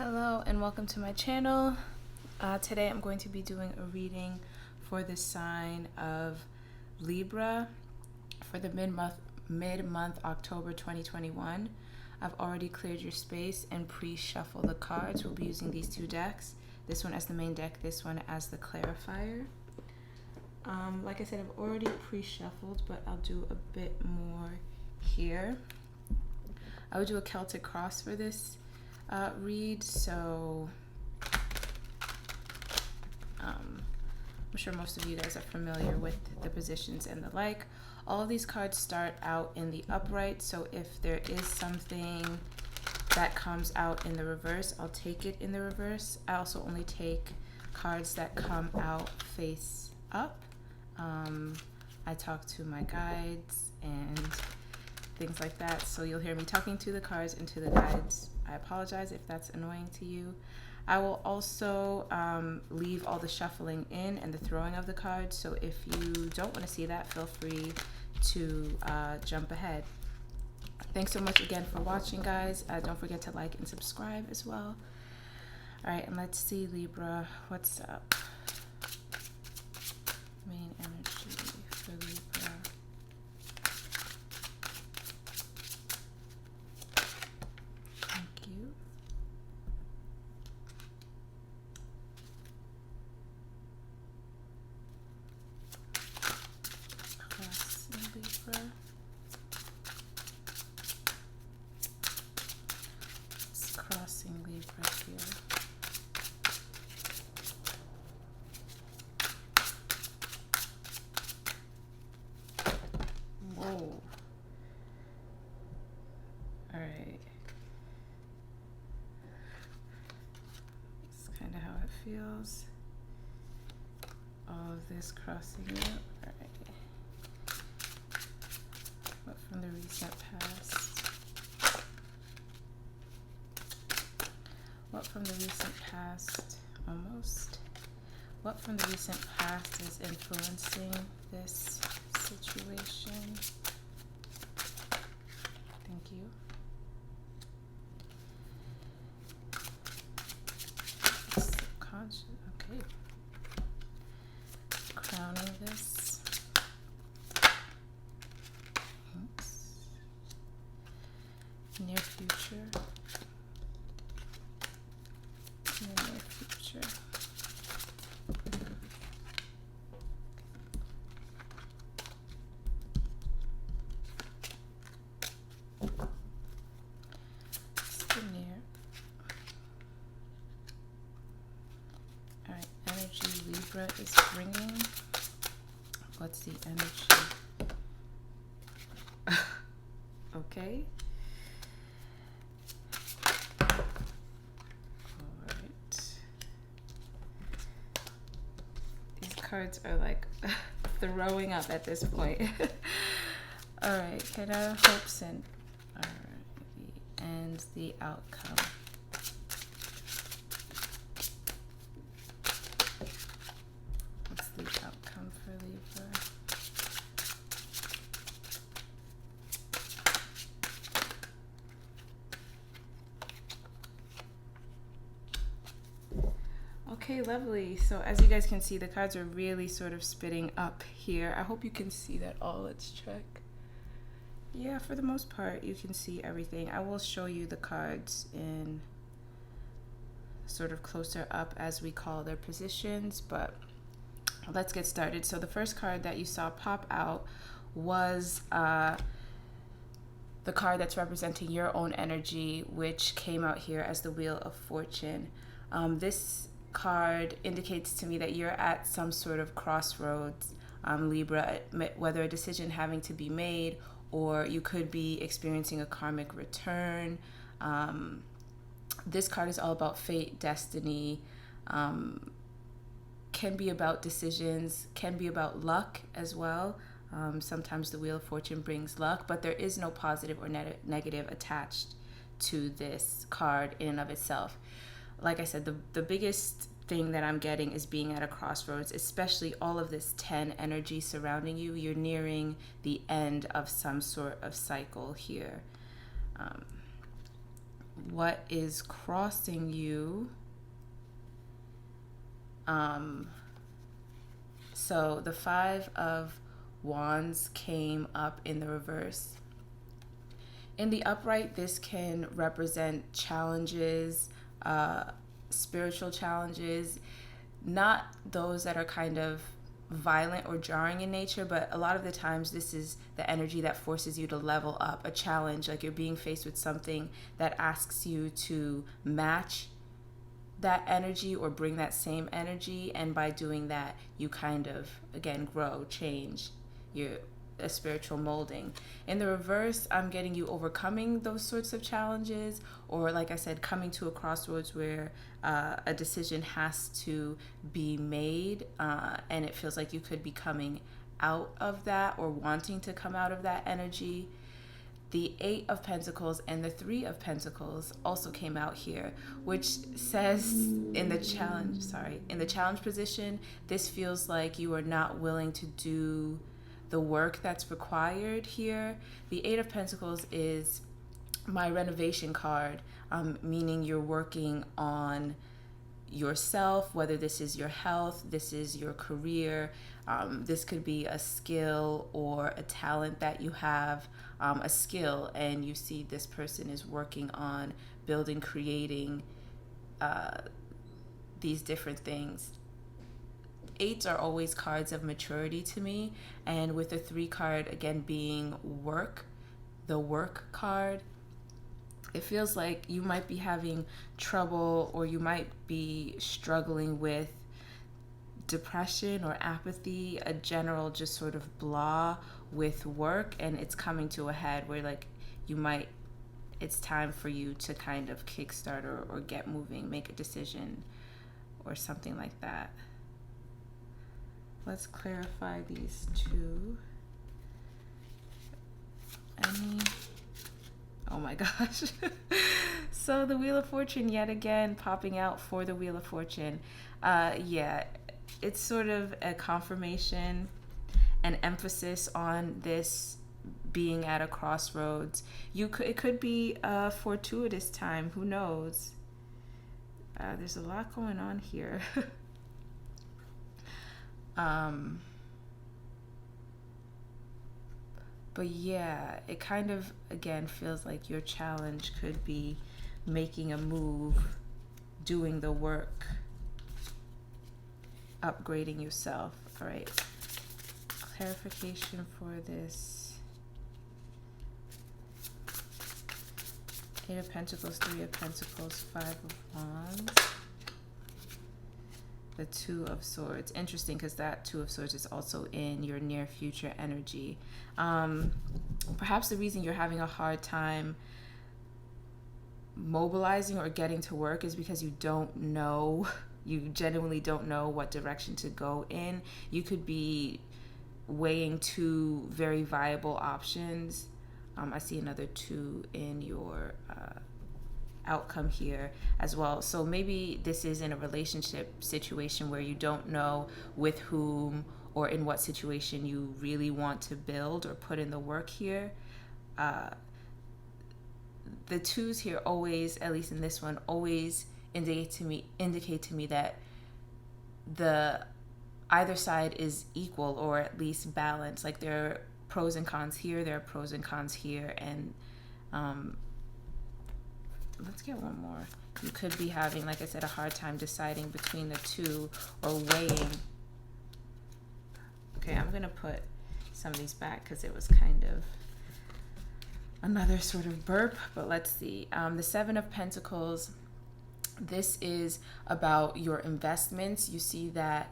Hello and welcome to my channel. Today I'm going to be doing a reading for the sign of Libra for the mid-month October 2021. I've already cleared your space and pre-shuffled the cards. We'll be using these two decks. This one as the main deck, this one as the clarifier. Like I said, I've already pre-shuffled, but I'll do a bit more here. I would do a Celtic cross for this read, so I'm sure most of you guys are familiar with the positions and the like. All of these cards start out in the upright, so if there is something that comes out in the reverse, I'll take it in the reverse. I also only take cards that come out face up. I talk to my guides and things like that, so you'll hear me talking to the cards and to the guides. I apologize if that's annoying to you. I will also leave all the shuffling in and the throwing of the cards, so if you don't want to see that, feel free to jump ahead. Thanks so much again for watching, guys. Don't forget to like and subscribe as well. All right, and let's see, Libra, what's up? Main energy for Libra. Thank you. Crossing Libra. It's crossing Libra here. Whoa. All right. It's kind of how it feels. All of this crossing it. All right. What from the recent past? What from the recent past? Almost. What from the recent past is influencing this situation? Thank you. Subconscious. Okay. Crowning this. Oops. Near future. In the near future. It's the near. All right, energy Libra is bringing. What's the energy? Okay. All right. These cards are like throwing up at this point. All right, kind of hopes and the outcome. What's the outcome for Libra? Okay, lovely. So as you guys can see, the cards are really sort of spitting up here. I hope you can see that all. Let's check. Yeah, for the most part, you can see everything. I will show you the cards in sort of closer up as we call their positions, but let's get started. So the first card that you saw pop out was the card that's representing your own energy, which came out here as the Wheel of Fortune. This card indicates to me that you're at some sort of crossroads, Libra, whether a decision having to be made, or you could be experiencing a karmic return. This card is all about fate, destiny, can be about decisions, can be about luck as well. Sometimes the Wheel of Fortune brings luck, but there is no positive or negative attached to this card in and of itself. Like I said, the biggest thing that I'm getting is being at a crossroads, especially all of this 10 energy surrounding you. You're nearing the end of some sort of cycle here. what is crossing you. So the Five of Wands came up in the reverse. In the upright, this can represent challenges, spiritual challenges, not those that are kind of violent or jarring in nature, but a lot of the times this is the energy that forces you to level up, a challenge, like you're being faced with something that asks you to match that energy or bring that same energy, and by doing that you kind of again grow, change, you're a spiritual molding. In the reverse, I'm getting you overcoming those sorts of challenges, or like I said, coming to a crossroads where a decision has to be made, and it feels like you could be coming out of that or wanting to come out of that energy. The Eight of Pentacles and the Three of Pentacles also came out here, which says in the challenge position, this feels like you are not willing to do the work that's required here. The Eight of Pentacles is my renovation card, meaning you're working on yourself, whether this is your health, this is your career, this could be a skill or a talent that you have, a skill, and you see this person is working on building, creating these different things. Eights are always cards of maturity to me, and with the Three card again being work, the work card, it feels like you might be having trouble, or you might be struggling with depression or apathy, a general just sort of blah with work, and it's coming to a head where like it's time for you to kind of kickstart or get moving, make a decision or something like that. Let's clarify these two. Oh my gosh. So the Wheel of Fortune yet again popping out for the Wheel of Fortune. Yeah, it's sort of a confirmation, an emphasis on this being at a crossroads. It could be a fortuitous time, who knows? There's a lot going on here. But yeah, it kind of, again, feels like your challenge could be making a move, doing the work, upgrading yourself. All right. Clarification for this. Eight of Pentacles, Three of Pentacles, Five of Wands. The Two of Swords. Interesting, because that Two of Swords is also in your near future energy. Perhaps the reason you're having a hard time mobilizing or getting to work is because you genuinely don't know what direction to go in. You could be weighing two very viable options. I see another two in your outcome here as well. So maybe this is in a relationship situation where you don't know with whom or in what situation you really want to build or put in the work here. The twos here always, at least in this one, always indicate to me that the either side is equal or at least balanced. Like there are pros and cons here, there are pros and cons here, and let's get one more. You could be having, like I said, a hard time deciding between the two or weighing. Okay, I'm going to put some of these back because it was kind of another sort of burp, but let's see. The Seven of Pentacles, this is about your investments. You see that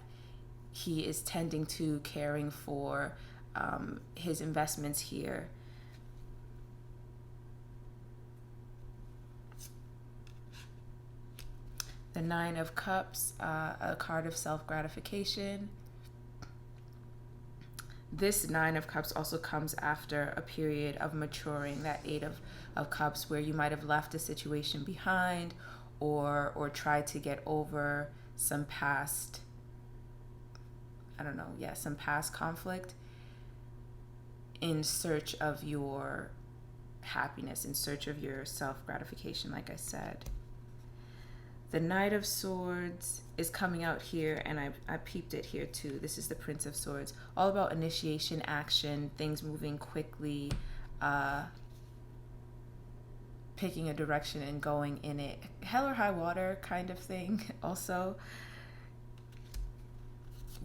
he is tending to caring for his investments here. The Nine of Cups, a card of self-gratification. This Nine of Cups also comes after a period of maturing. That Eight of Cups, where you might have left a situation behind or tried to get over some past, some past conflict in search of your happiness, in search of your self-gratification, like I said. The Knight of Swords is coming out here, and I peeped it here too. This is the Prince of Swords. All about initiation, action, things moving quickly, picking a direction and going in it. Hell or high water kind of thing also.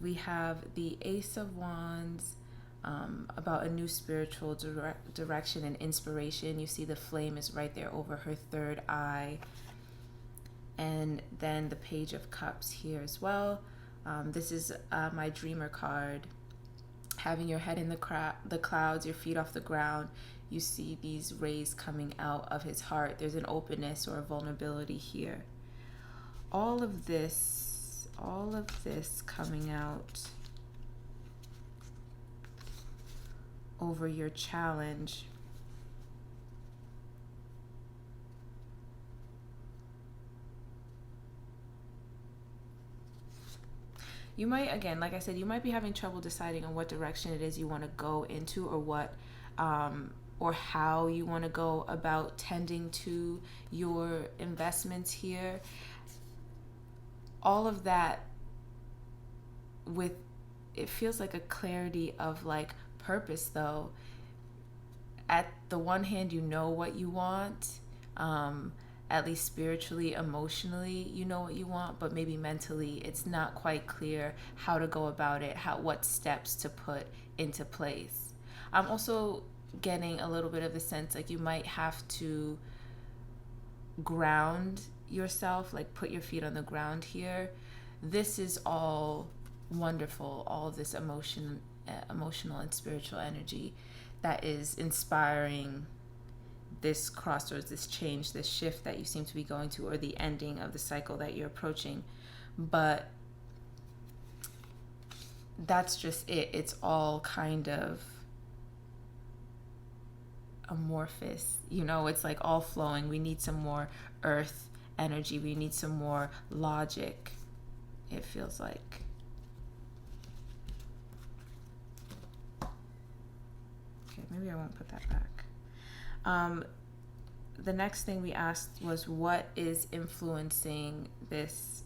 We have the Ace of Wands, about a new spiritual direction and inspiration. You see the flame is right there over her third eye. And then the Page of Cups here as well. This is my Dreamer card. Having your head in the clouds, your feet off the ground. You see these rays coming out of his heart. There's an openness or a vulnerability here. All of this coming out over your challenge. You might, again, like I said, you might be having trouble deciding on what direction it is you want to go into, or what, or how you want to go about tending to your investments here. All of that it feels like a clarity of like purpose though. At the one hand, you know what you want, at least spiritually, emotionally, you know what you want, but maybe mentally it's not quite clear how to go about it, what steps to put into place. I'm also getting a little bit of the sense like you might have to ground yourself, like put your feet on the ground here. This is all wonderful, all of this emotional and spiritual energy that is inspiring this crossroads, this change, this shift that you seem to be going to, or the ending of the cycle that you're approaching. But that's just it. It's all kind of amorphous, it's like all flowing. We need some more earth energy. We need some more logic, it feels like. Okay, maybe I won't put that back. The next thing we asked was what is influencing this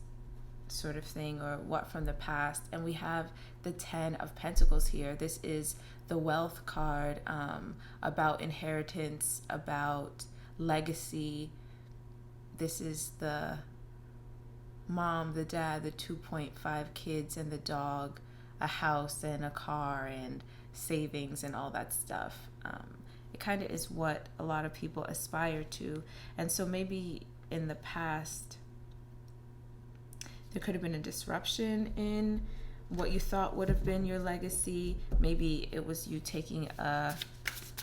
sort of thing, or what from the past, and we have the 10 of Pentacles here. This is the Wealth card, about inheritance, about legacy. This is the mom, the dad, the 2.5 kids, and the dog, a house and a car and savings and all that stuff. It kind of is what a lot of people aspire to. And so maybe in the past there could have been a disruption in what you thought would have been your legacy. Maybe it was you taking a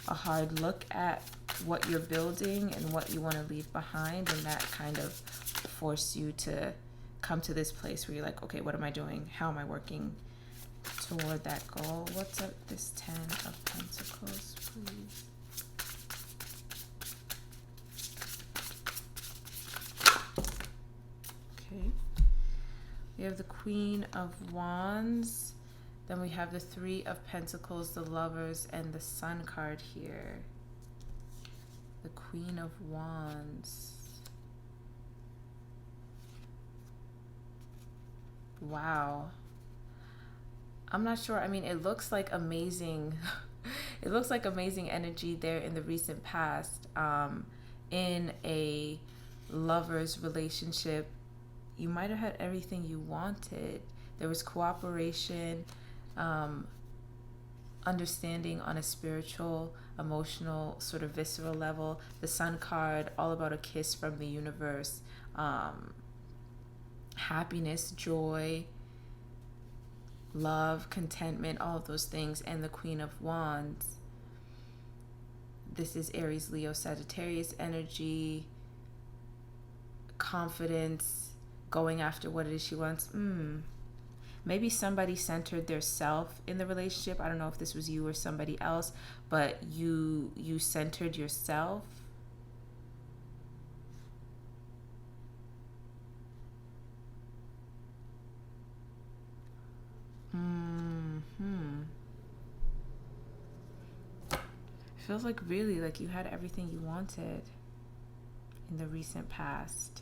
hard look at what you're building and what you want to leave behind, and that kind of forced you to come to this place where you're like, okay, what am I doing? How am I working toward that goal? What's up this 10 of Pentacles, please? Okay. We have the Queen of Wands. Then we have the 3 of Pentacles, the Lovers, and the Sun card here. The Queen of Wands. Wow. I'm not sure. I mean, it looks like amazing. It looks like amazing energy there in the recent past. In a lover's relationship, you might have had everything you wanted. There was cooperation, understanding on a spiritual, emotional, sort of visceral level. The Sun card, all about a kiss from the universe, happiness, joy, love, contentment, all of those things. And the Queen of Wands, this is Aries, Leo, Sagittarius energy, confidence, going after what it is she wants. Maybe somebody centered their self in the relationship. I don't know if this was you or somebody else, but you centered yourself. Feels like really like you had everything you wanted in the recent past.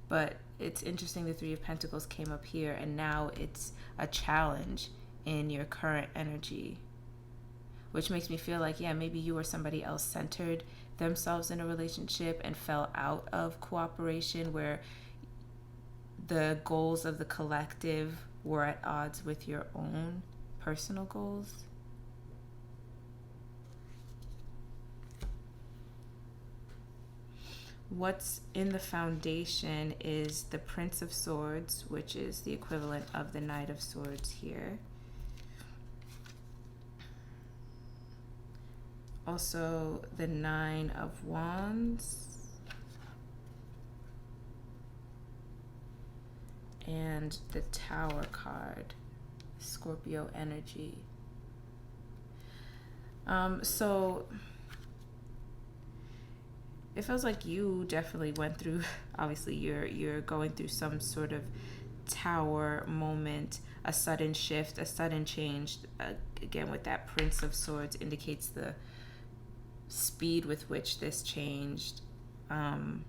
But it's interesting the Three of Pentacles came up here, and now it's a challenge in your current energy, which makes me feel like, yeah, maybe you or somebody else centered themselves in a relationship and fell out of cooperation, where the goals of the collective were at odds with your own personal goals. What's in the foundation is the Prince of Swords, which is the equivalent of the Knight of Swords here. Also, the Nine of Wands. And the Tower card, Scorpio energy. So it feels like you definitely went through, obviously you're going through some sort of tower moment, a sudden shift, a sudden change. Again, with that Prince of Swords indicates the speed with which this changed. And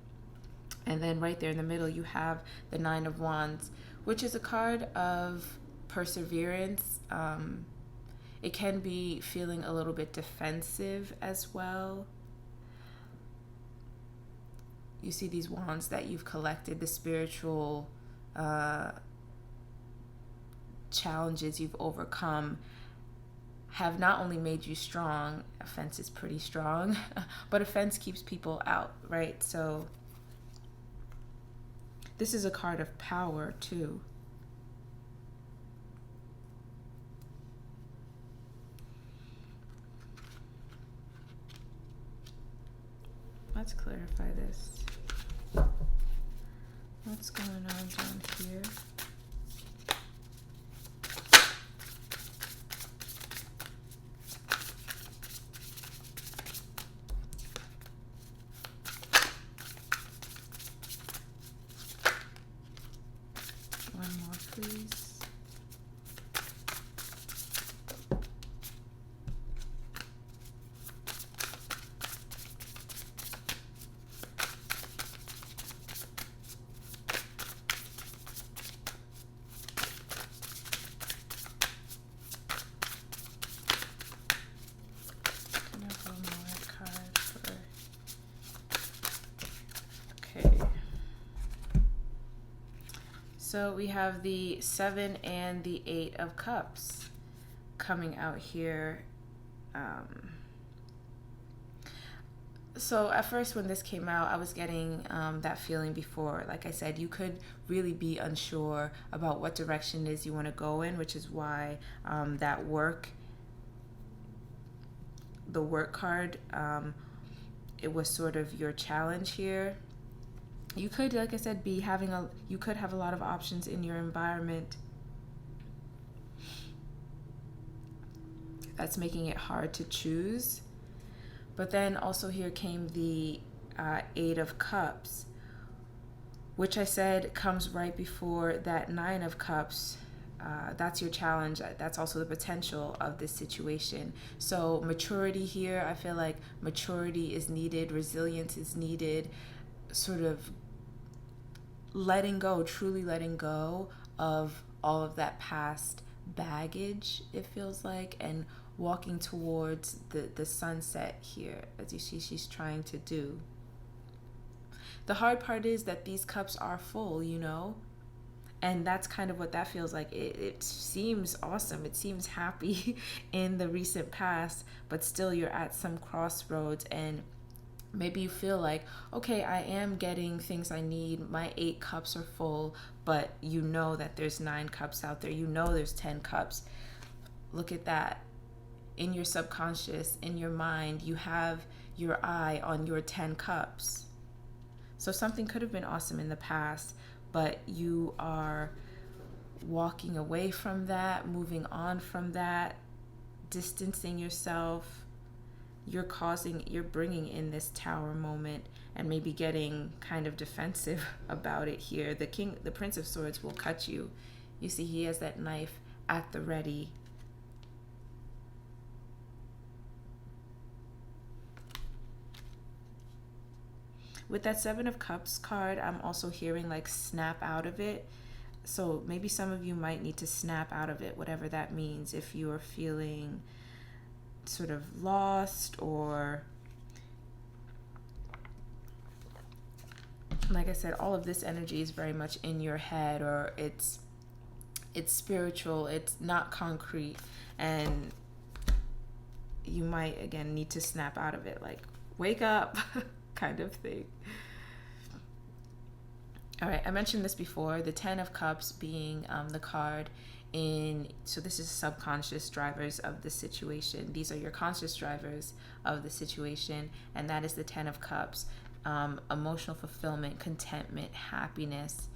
then right there in the middle, you have the Nine of Wands, which is a card of perseverance. It can be feeling a little bit defensive as well. You see these wands that you've collected, the spiritual challenges you've overcome have not only made you strong. Offense is pretty strong, but offense keeps people out, right? So this is a card of power too. Let's clarify this. What's going on down here? One more, please. So we have the 7 and the 8 of Cups coming out here. So at first when this came out, I was getting that feeling before. Like I said, you could really be unsure about what direction it is you want to go in, which is why the work card, it was sort of your challenge here. You could, like I said, you could have a lot of options in your environment. That's making it hard to choose. But then also here came the 8 of Cups, which I said comes right before that 9 of Cups. That's your challenge. That's also the potential of this situation. So maturity here, I feel like maturity is needed, resilience is needed, sort of truly letting go of all of that past baggage, it feels like, and walking towards the sunset here, as you see she's trying to do. The hard part is that these cups are full, and that's kind of what that feels like. It seems awesome, it seems happy in the recent past, but still you're at some crossroads, and maybe you feel like, okay, I am getting things I need. My 8 cups are full, but you know that there's 9 cups out there. You know there's 10 cups. Look at that. In your subconscious, in your mind, you have your eye on your 10 cups. So something could have been awesome in the past, but you are walking away from that, moving on from that, distancing yourself. You're bringing in this tower moment and maybe getting kind of defensive about it here. The Prince of Swords will cut you. You see, he has that knife at the ready. With that Seven of Cups card, I'm also hearing like snap out of it. So maybe some of you might need to snap out of it, whatever that means. If you are feeling sort of lost, or like I said, all of this energy is very much in your head, or it's spiritual, it's not concrete, and you might again need to snap out of it, like wake up kind of thing. All right, I mentioned this before, the Ten of Cups being the card in, so this is subconscious drivers of the situation. These are your conscious drivers of the situation, and that is the Ten of Cups. Emotional fulfillment, contentment, happiness.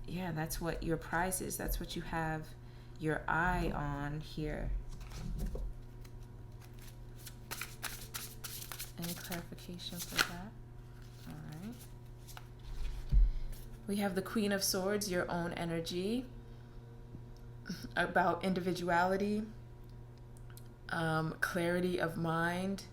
Yeah, that's what your prize is. That's what you have your eye on here. Any clarification for that? All right. We have the Queen of Swords, your own energy, about individuality, clarity of mind.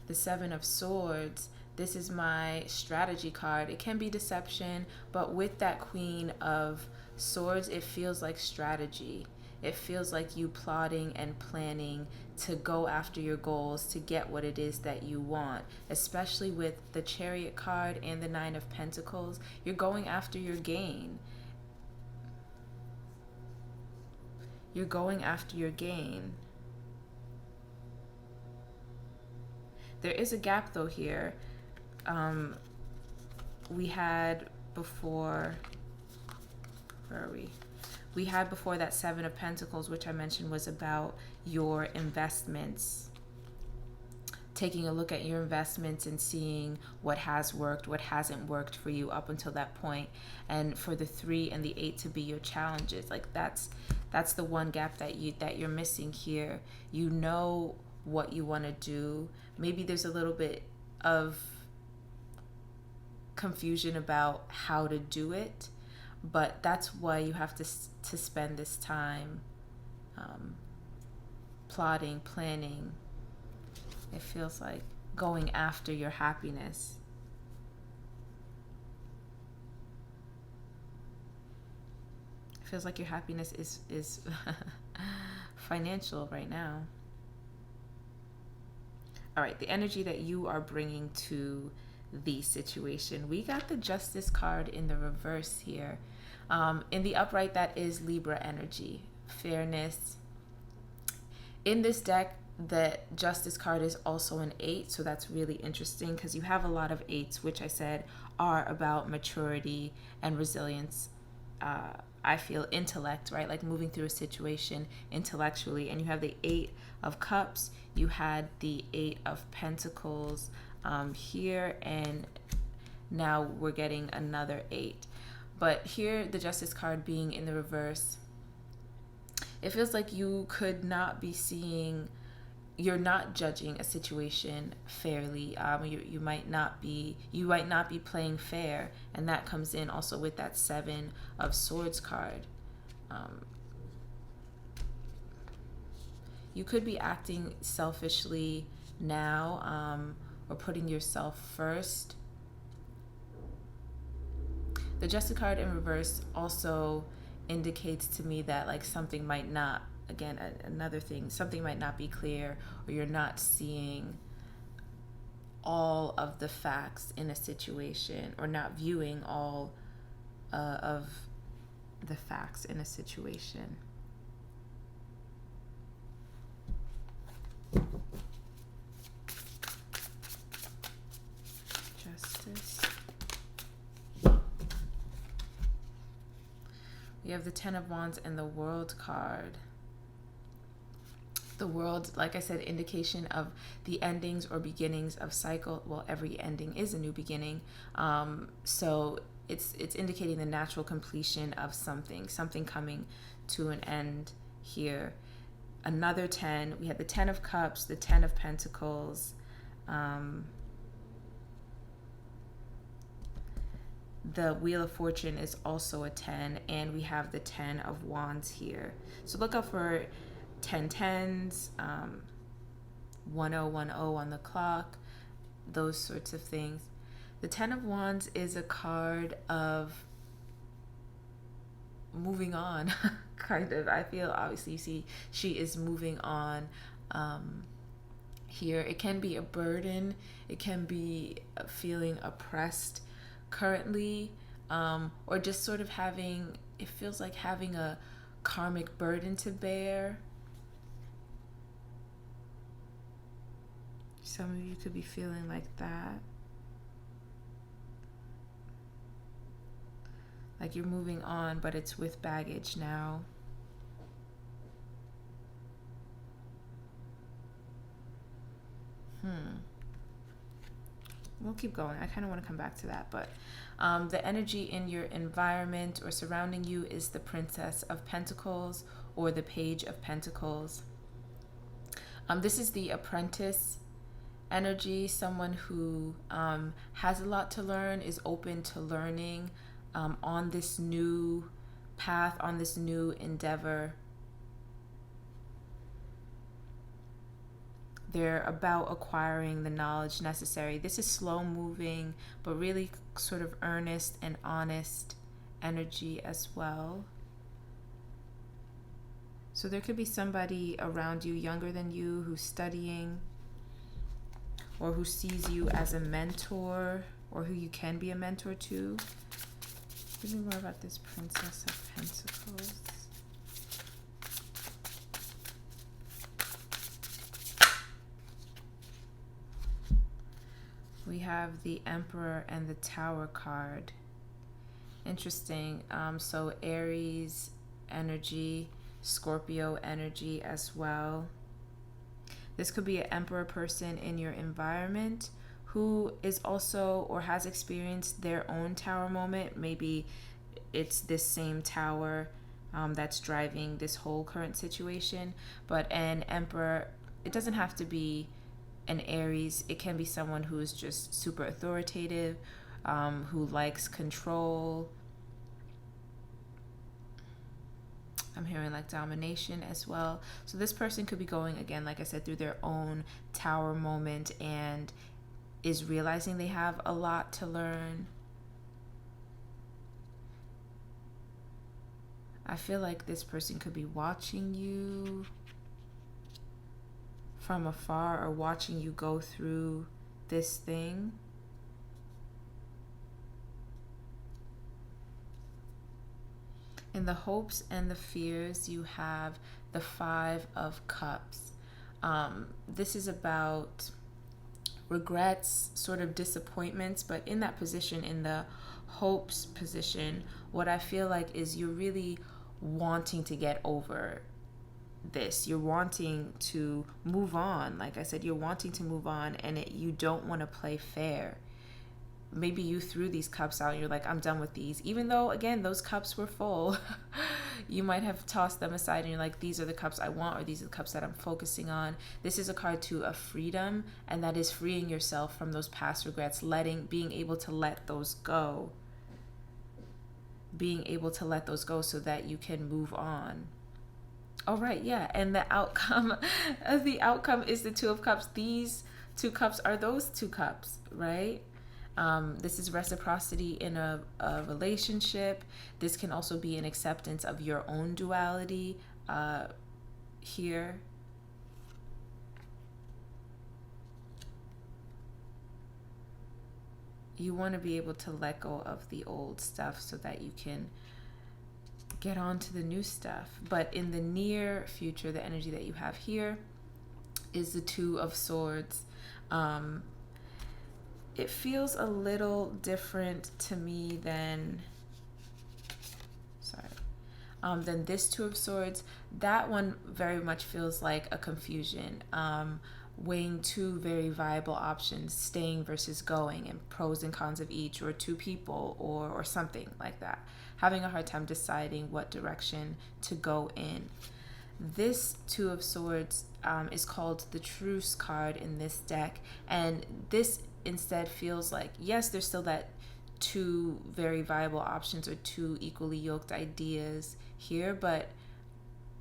The Seven of Swords, this is my strategy card. It can be deception, but with that Queen of Swords, it feels like strategy. It feels like you plotting and planning to go after your goals, to get what it is that you want. Especially with the Chariot card and the Nine of Pentacles, you're going after your gain. You're going after your gain. There is a gap though here. We had before, where are we? We had before that Seven of Pentacles, which I mentioned was about your investments. Taking a look at your investments and seeing what has worked, what hasn't worked for you up until that point. And for the 3 and the 8 to be your challenges. Like that's the one gap that you're missing here. You know what you want to do. Maybe there's a little bit of confusion about how to do it, but that's why you have to spend this time plotting, planning. It feels like going after your happiness. It feels like your happiness is financial right now. All right, the energy that you are bringing to the situation. We got the Justice card in the reverse here. In the upright, that is Libra energy, fairness. In this deck, the Justice card is also an 8, so that's really interesting because you have a lot of 8s, which I said are about maturity and resilience. I feel intellect, right? Like moving through a situation intellectually. And you have the 8 of Cups. You had the 8 of Pentacles here, and now we're getting another 8. But here, the Justice card being in the reverse, it feels like you could not be seeing, you're not judging a situation fairly. You might not be playing fair, and that comes in also with that 7 of Swords card. You could be acting selfishly now, or putting yourself first. The Justice card in reverse also indicates to me that like something might not, again, another thing, something might not be clear, or you're not seeing all of the facts in a situation, or not viewing all of the facts in a situation. Justice. We have the 10 of Wands and the World card. The World, like I said, indication of the endings or beginnings of cycle. Well, every ending is a new beginning. So it's indicating the natural completion of something coming to an end here. Another 10. We had the 10 of Cups, the 10 of Pentacles. The Wheel of Fortune is also a 10, and we have the 10 of Wands here. So look out for 10 tens, 1010 on the clock, those sorts of things. The Ten of Wands is a card of moving on, kind of. I feel, obviously, you see, she is moving on. Here, it can be a burden, it can be feeling oppressed currently, or just sort of having, it feels like having a karmic burden to bear. Some of you could be feeling like that. Like you're moving on, but it's with baggage now. We'll keep going. I kind of want to come back to that, but the energy in your environment or surrounding you is the Princess of Pentacles or the Page of Pentacles. This is the apprentice energy, someone who has a lot to learn, is open to learning on this new path, on this new endeavor. They're about acquiring the knowledge necessary. This is slow moving, but really sort of earnest and honest energy as well. So there could be somebody around you younger than you who's studying, or who sees you as a mentor, or who you can be a mentor to. Give me more about this Princess of Pentacles. We have the Emperor and the Tower card. Interesting. So Aries energy, Scorpio energy as well. This could be an Emperor person in your environment who is also or has experienced their own tower moment. Maybe it's this same tower that's driving this whole current situation. But an Emperor, it doesn't have to be an Aries. It can be someone who is just super authoritative, who likes control. I'm hearing like domination as well. So this person could be going, again, like I said, through their own tower moment and is realizing they have a lot to learn. I feel like this person could be watching you from afar or watching you go through this thing. In the hopes and the fears, you have the Five of Cups. This is about regrets, sort of disappointments, but in that position, in the hopes position, what I feel like is you're really wanting to get over this. You're wanting to move on. Like I said, you're wanting to move on, and you don't want to play fair. Maybe you threw these cups out and you're like, I'm done with these. Even though, again, those cups were full. You might have tossed them aside and you're like, these are the cups I want, or these are the cups that I'm focusing on. This is a card too of freedom, and that is freeing yourself from those past regrets, being able to let those go. Being able to let those go so that you can move on. All right, yeah, and the outcome is the Two of Cups. These two cups are those two cups, right? This is reciprocity in a relationship. This can also be an acceptance of your own duality here. You want to be able to let go of the old stuff so that you can get on to the new stuff. But in the near future, the energy that you have here is the Two of Swords. It feels a little different to me than this Two of Swords. That one very much feels like a confusion, weighing two very viable options, staying versus going, and pros and cons of each, or two people, or something like that. Having a hard time deciding what direction to go in. This Two of Swords is called the Truce card in this deck, and this instead feels like, yes, there's still that two very viable options or two equally yoked ideas here, but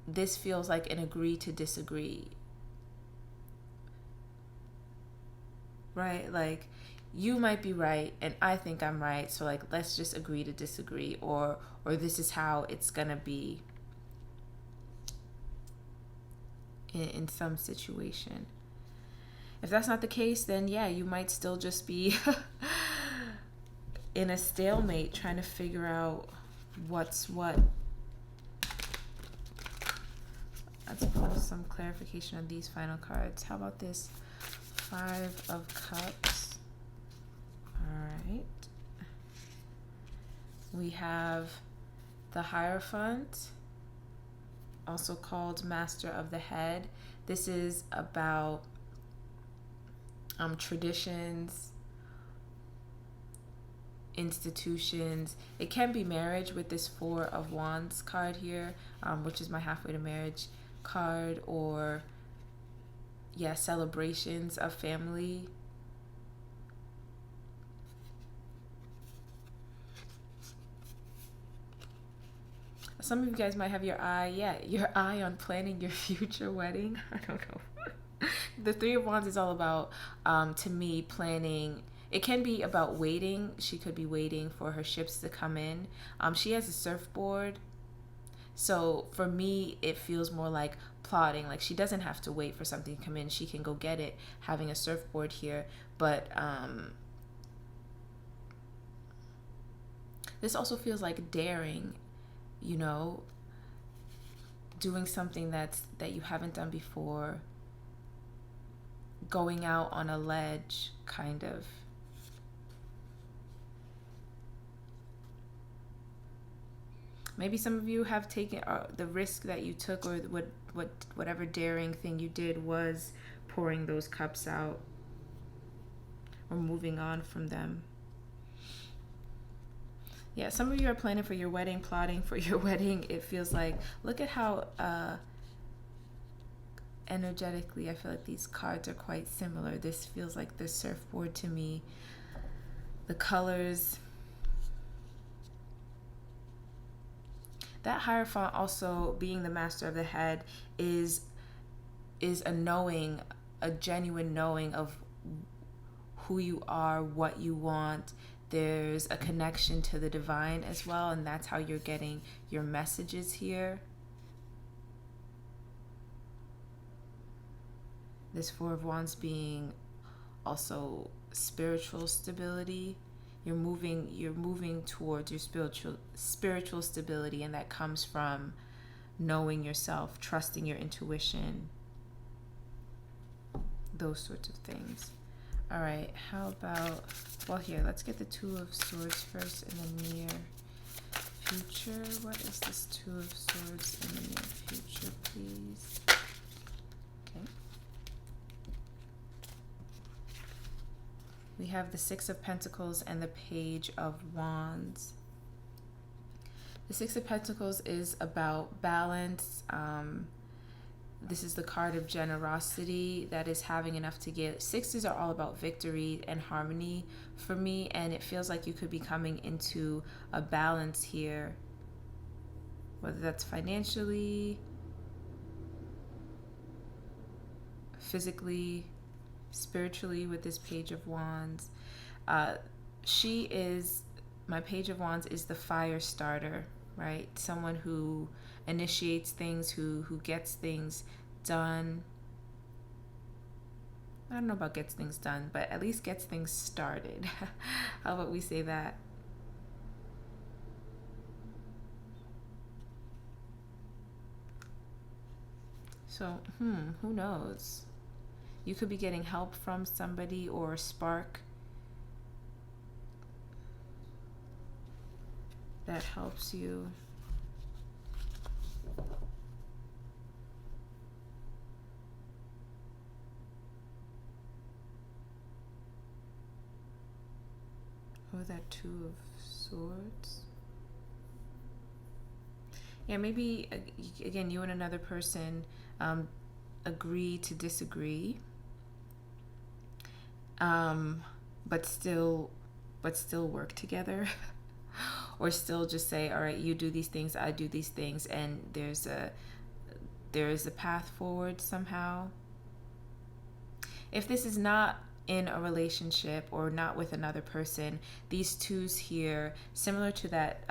this feels like an agree to disagree. right? Like, you might be right and I think I'm right, so like let's just agree to disagree, or this is how it's gonna be in some situation. If that's not the case, then yeah, you might still just be in a stalemate trying to figure out what's what. Let's pull some clarification on these final cards. How about this Five of Cups? All right. We have the Hierophant, also called Master of the Head. This is about traditions, institutions. It can be marriage with this Four of Wands card here, which is my halfway to marriage card, or yeah, celebrations of family. Some of you guys might have your eye on planning your future wedding. I don't know. The Three of Wands is all about, to me, planning. It can be about waiting. She could be waiting for her ships to come in. She has a surfboard. So for me, it feels more like plotting. Like, she doesn't have to wait for something to come in. She can go get it, having a surfboard here. But this also feels like daring, you know, doing something that you haven't done before, going out on a ledge, kind of. Maybe some of you have taken the risk that you took, or whatever daring thing you did was pouring those cups out or moving on from them. Yeah, some of you are planning for your wedding, plotting for your wedding. It feels like, look at how energetically I feel like these cards are quite similar. This feels like the surfboard to me. The colors. That Hierophant, also being the Master of the Head, is a knowing, a genuine knowing of who you are, what you want. There's a connection to the divine as well, and that's how you're getting your messages here. This Four of Wands being also spiritual stability. You're moving towards your spiritual stability, and that comes from knowing yourself, trusting your intuition, those sorts of things. All right, how about, well, here, let's get the Two of Swords first in the near future. What is this Two of Swords in the near future, please? Okay. We have the Six of Pentacles and the Page of Wands. The Six of Pentacles is about balance. This is the card of generosity, that is having enough to give. Sixes are all about victory and harmony for me, and it feels like you could be coming into a balance here, whether that's financially, physically, spiritually, with this Page of Wands. My Page of Wands is the fire starter, right? Someone who initiates things, who gets things done. I don't know about gets things done, but at least gets things started. How about we say that? So, who knows? You could be getting help from somebody, or a spark that helps you. Oh, that Two of Swords. Yeah, maybe, again, you and another person agree to disagree, but still work together. Or still just say, all right, you do these things, I do these things, and there is a path forward somehow. If this is not in a relationship or not with another person. These twos here, similar to that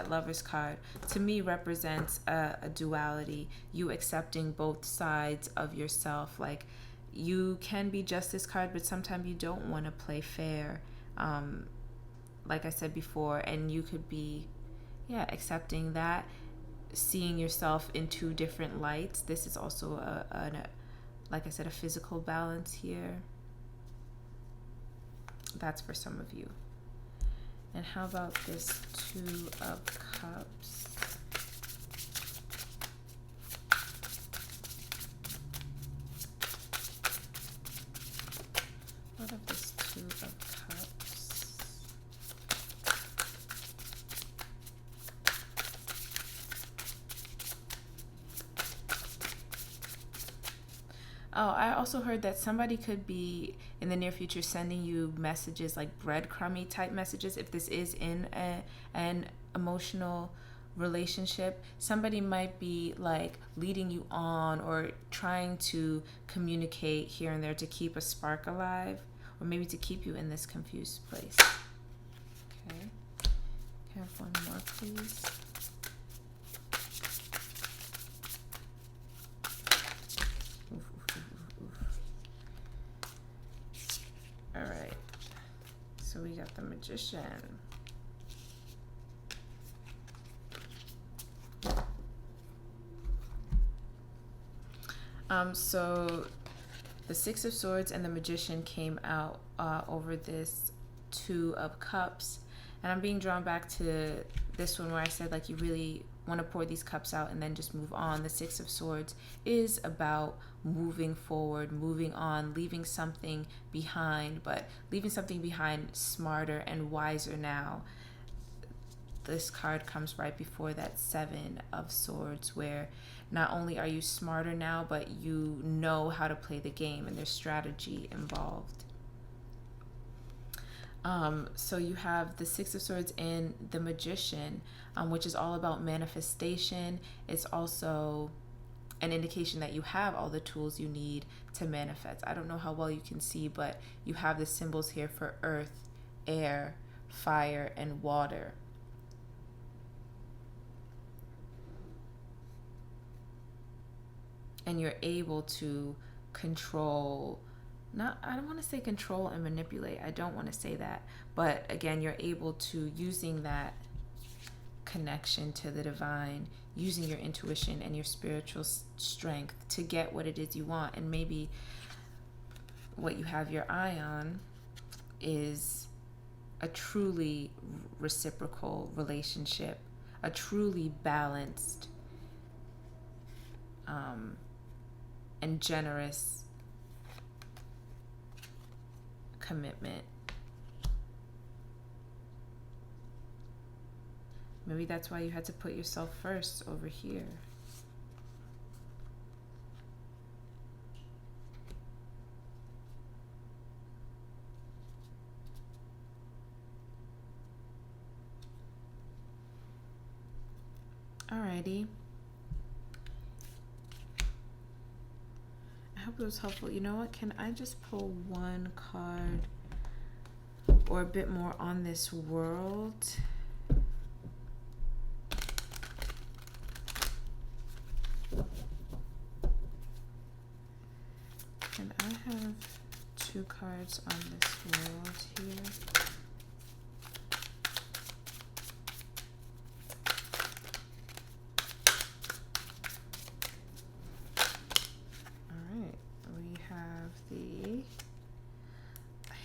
Lover's card, to me represents a duality, you accepting both sides of yourself. Like, you can be Justice card, but sometimes you don't want to play fair, like I said before, and you could be accepting that, seeing yourself in two different lights. This is also like I said, a physical balance here. That's for some of you. And how about this Two of Cups? What of this Two of Cups? Oh, I also heard that somebody could be in the near future sending you messages, like breadcrumby type messages. If this is in an emotional relationship, somebody might be like leading you on or trying to communicate here and there to keep a spark alive, or maybe to keep you in this confused place. Okay. Can I have one more, please? All right, so we got the Magician. So the Six of Swords and the Magician came out over this Two of Cups, and I'm being drawn back to this one where I said, like, you really want to pour these cups out and then just move on. The Six of Swords is about moving forward, moving on, leaving something behind, but leaving something behind smarter and wiser now. This card comes right before that Seven of Swords, where not only are you smarter now, but you know how to play the game, and there's strategy involved. So you have the Six of Swords and the Magician, which is all about manifestation. It's also an indication that you have all the tools you need to manifest. I don't know how well you can see, but you have the symbols here for earth, air, fire, and water. And you're able to control, I don't want to say control and manipulate. I don't want to say that. But again, you're able to, using that connection to the divine, using your intuition and your spiritual strength to get what it is you want. And maybe what you have your eye on is a truly reciprocal relationship, a truly balanced and generous commitment. Maybe that's why you had to put yourself first over here. Alrighty. I hope it was helpful. You know what? Can I just pull one card or a bit more on this world? Can I have two cards on this world here?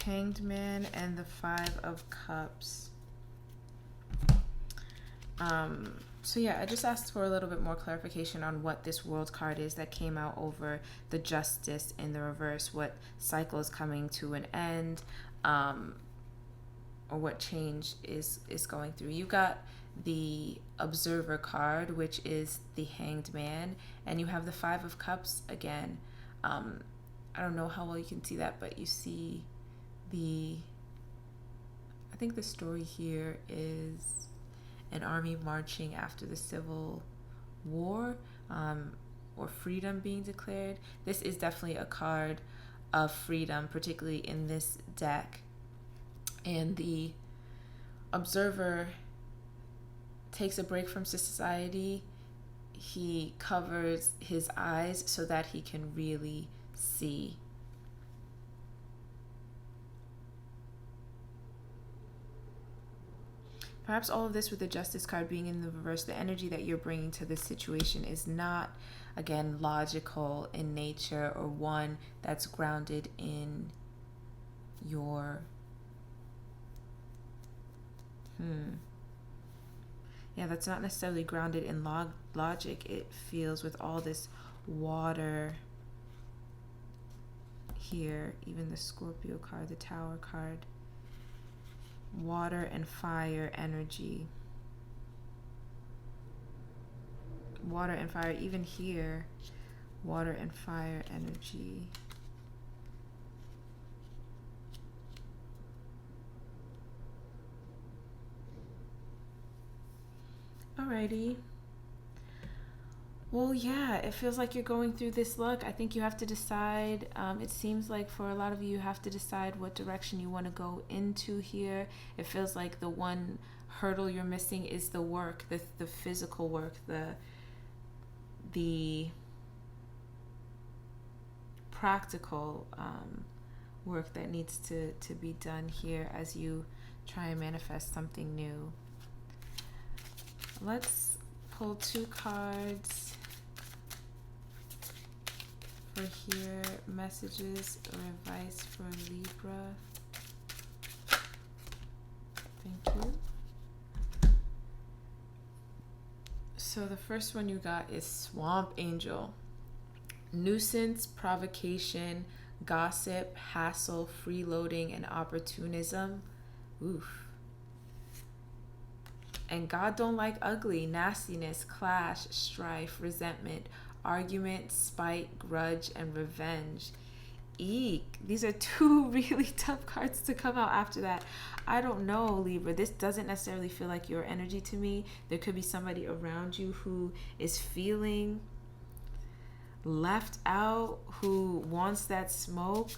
Hanged Man and the Five of Cups. So yeah, I just asked for a little bit more clarification on what this World card is that came out over the Justice in the reverse, what cycle is coming to an end, or what change is going through. You got the Observer card, which is the Hanged Man, and you have the Five of Cups again. I don't know how well you can see that, but you see I think the story here is an army marching after the Civil War, or freedom being declared. This is definitely a card of freedom, particularly in this deck. And the observer takes a break from society. He covers his eyes so that he can really see. Perhaps all of this with the Justice card being in the reverse, the energy that you're bringing to this situation is not, again, logical in nature or one that's grounded in your... Yeah, that's not necessarily grounded in logic. It feels with all this water here, even the Scorpio card, the Tower card. Water and fire energy. Water and fire, even here, water and fire energy. Alrighty. Well, yeah, it feels like you're going through this luck. I think you have to decide. It seems like for a lot of you have to decide what direction you want to go into here. It feels like the one hurdle you're missing is the work, the physical work, the practical work that needs to be done here as you try and manifest something new. Let's pull 2 cards for here, messages or advice for Libra. Thank you. So the first one you got is Swamp Angel. Nuisance, provocation, gossip, hassle, freeloading, and opportunism. Oof. And God don't like ugly, nastiness, clash, strife, resentment, argument, spite, grudge, and revenge. Eek. These are 2 really tough cards to come out after that. I don't know, Libra. This doesn't necessarily feel like your energy to me. There could be somebody around you who is feeling left out, who wants that smoke.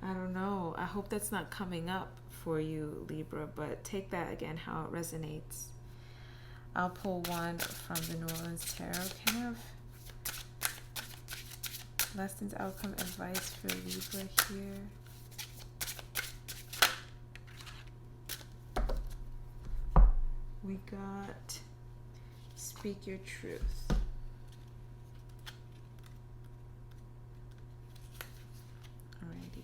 I don't know. I hope that's not coming up for you, Libra, but take that again how it resonates. I'll pull one from the New Orleans Tarot. Can I have lessons, outcome, advice for Libra here? We got speak your truth. Alrighty.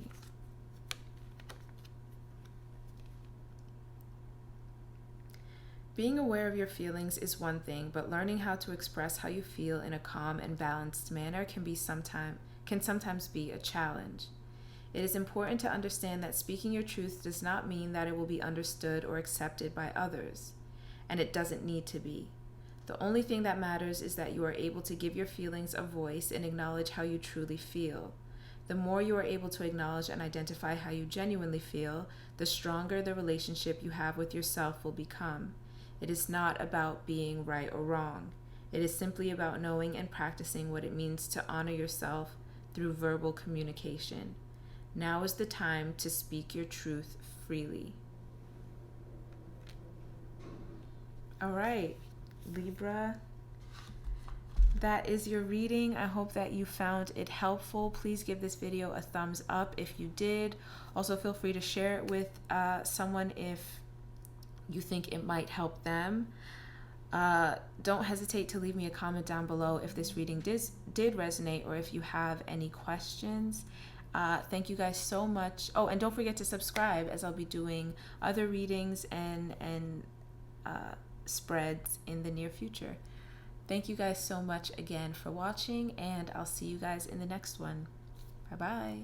Being aware of your feelings is one thing, but learning how to express how you feel in a calm and balanced manner can sometimes be a challenge. It is important to understand that speaking your truth does not mean that it will be understood or accepted by others, and it doesn't need to be. The only thing that matters is that you are able to give your feelings a voice and acknowledge how you truly feel. The more you are able to acknowledge and identify how you genuinely feel, the stronger the relationship you have with yourself will become. It is not about being right or wrong. It is simply about knowing and practicing what it means to honor yourself through verbal communication. Now is the time to speak your truth freely. All right, Libra, that is your reading. I hope that you found it helpful. Please give this video a thumbs up if you did. Also, feel free to share it with someone if you think it might help them. Don't hesitate to leave me a comment down below if this reading did resonate or if you have any questions. Thank you guys so much. Oh, and don't forget to subscribe, as I'll be doing other readings and spreads in the near future. Thank you guys so much again for watching, and I'll see you guys in the next one. Bye bye.